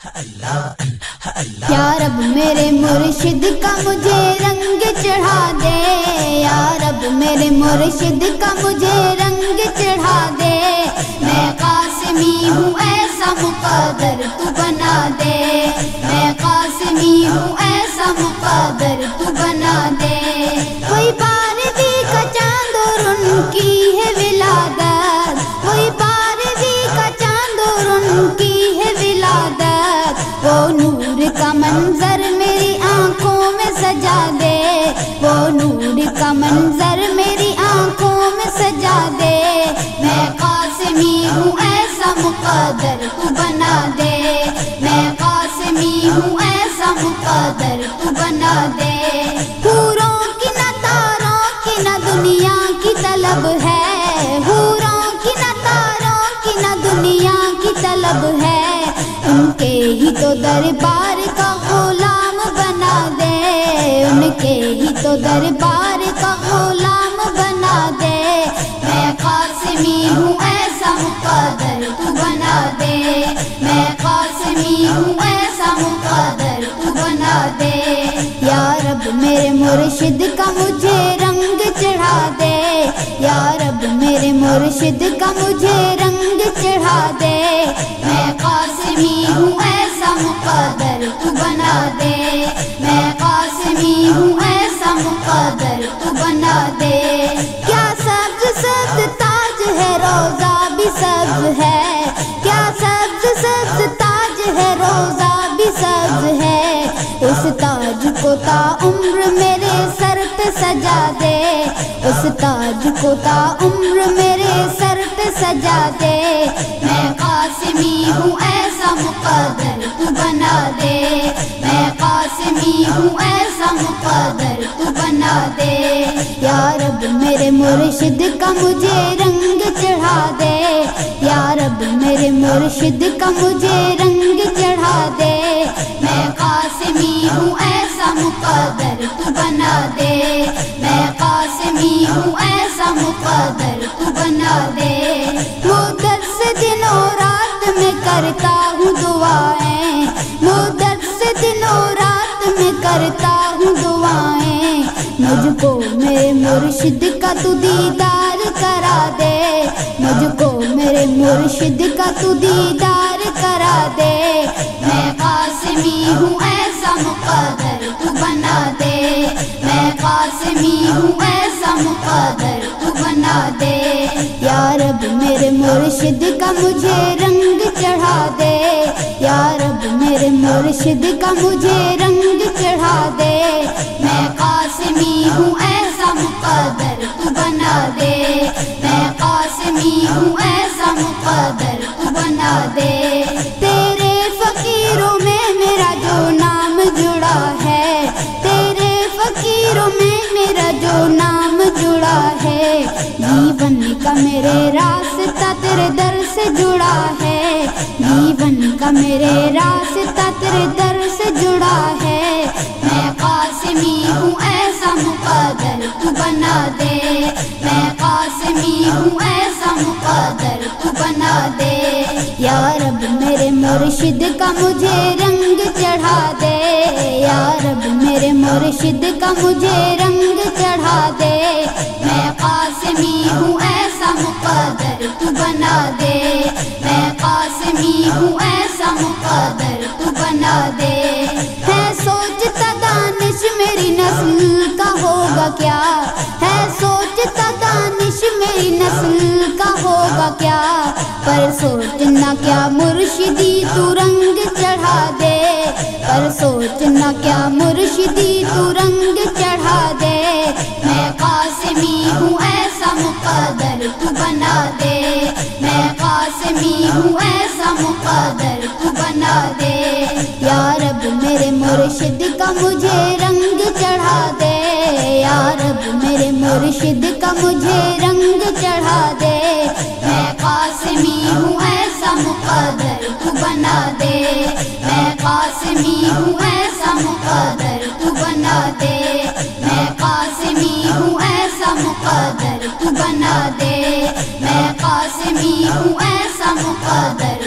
یا رب میرے مرشد کا مجھے رنگ چڑھا دے، یا رب میرے مرشد کا مجھے رنگ چڑھا دے، میں قاسمی ہوں ایسا مقدر تو بنا دے، میں قاسمی ہوں ایسا مقدر تو بنا دے، کوئی بارہویں کا چاند اور ان کی ہے ولادت، کوئی بارہویں کا چاند اور ان کی ہے ولادت، وہ نور کا منظر میری آنکھوں میں سجا دے، وہ نور کا منظر میری آنکھوں میں سجا دے، میں قاسمی ہوں ایسا مقدر تو بنا دے، میں قاسمی ہوں ایسا مقدر تو بنا دے، حوروں کی نہ تاروں کی نہ دنیا کی طلب ہے، حوروں کی نہ تاروں کی نہ دنیا کی طلب ہے، ان کے ہی تو دربار کا غلام بنا دے، ان کے ہی تو دربار کا غلام بنا دے، میں قاسمی ہوں ایسا مقدر تو بنا دے، میں قاسمی ہوں ایسا مقدر تو بنا دے، یا رب میرے مرشد کا مجھے رنگ چڑھا دے، یا رب میرے مرشد کا مجھے رنگ چڑھا دے، میں قاسمی ہوں ایسا مقدر تو بنا دے، میں قاسمی ہوں ایسا مقدر تو بنا دے، کیا سبز سبز تاج ہے روضہ بھی سبز ہے، کیا سبز سبز تاج ہے روضہ بھی سبز ہے، اس تاج کو تا عمر میرے سر پہ سجا دے، اس تاج کو تا عمر میرے سر پہ سجا دے، میں قاسمی ہوں ایسا مقدر تو بنا دے، میں قاسمی ہوں ایسا مقدر تو بنا دے، یا رب میرے مرشد کا مجھے رنگ چڑھا دے، یا رب میرے مرشد کا مجھے رنگ چڑھا دے، میں قاسمی ہوں ایسا مقدر تو بنا دے، میں قاسمی ہوں ایسا مقدر تو بنا دے، مدت سے دنوں رات میں کرتا ہوں دعائیں، مدت سے دنوں رات میں کرتا ہوں دعائیں، مجھ کو میرے مرشد کا تو دیدار کرا دے، مجھ کو میرے مرشد کا تو دیدار کرا دے، میں قاسمی ہوں ایسا مقدر تو بنا دے، میں قاسمی ہوں ایسا مقدر تو بنا دے، یا رب میرے مرشد کا مجھے رنگ چڑھا دے، یا رب میرے مرشد کا مجھے رنگ چڑھا دے، میں قاسمی ہوں ایسا مقدر تو بنا دے، میں قاسمی ہوں ایسا مقدر تو بنا دے، تیرے فقیروں میں میرا جو نام جڑا ہے، تیرے فقیروں میں میرا جو نام جڑا ہے، جیون کا میرے راستہ تیرے در سے جڑا ہے، جیون کا میرے راستہ تیرے در سے جڑا ہے، میں قاسمی ہوں ایسا مقدر تو بنا دے، میں قاسمی ہوں ایسا مقدر تو بنا دے، یا رب میرے مرشد کا مجھے رنگ چڑھا دے، یا رب میرے مرشد کا مجھے رنگ چڑھا دے، میں قاسمی ہوں ایسا مقدر تو بنا دے، میں قاسمی ہوں ایسا مقدر تو بنا دے، ہے سوچتا دانش میری نسل کا ہوگا کیا، ہے سوچتا دانش میری نسل کا ہوگا کیا، پر سوچنا کیا مرشدی تو رنگ چڑھا دے، پر سوچنا کیا مرشدی تو رنگ چڑھا دے، میں قاسمی ہوں ایسا مقدر تو بنا دے، میں قاسمی ہوں ایسا مقدر تو بنا دے، یا رب میرے مرشد کا مجھے رنگ چڑھا دے، یا رب میرے مرشد کا مجھے رنگ چڑھا دے، میں قاسمی ہوں ایسا مقدر تو بنا دے، میں قاسمی ہوں ایسا مقدر تو بنا دے، میں قاسمی ہوں ایسا مقدر تو بنا دے، میں قاسمی ہوں ایسا مقدر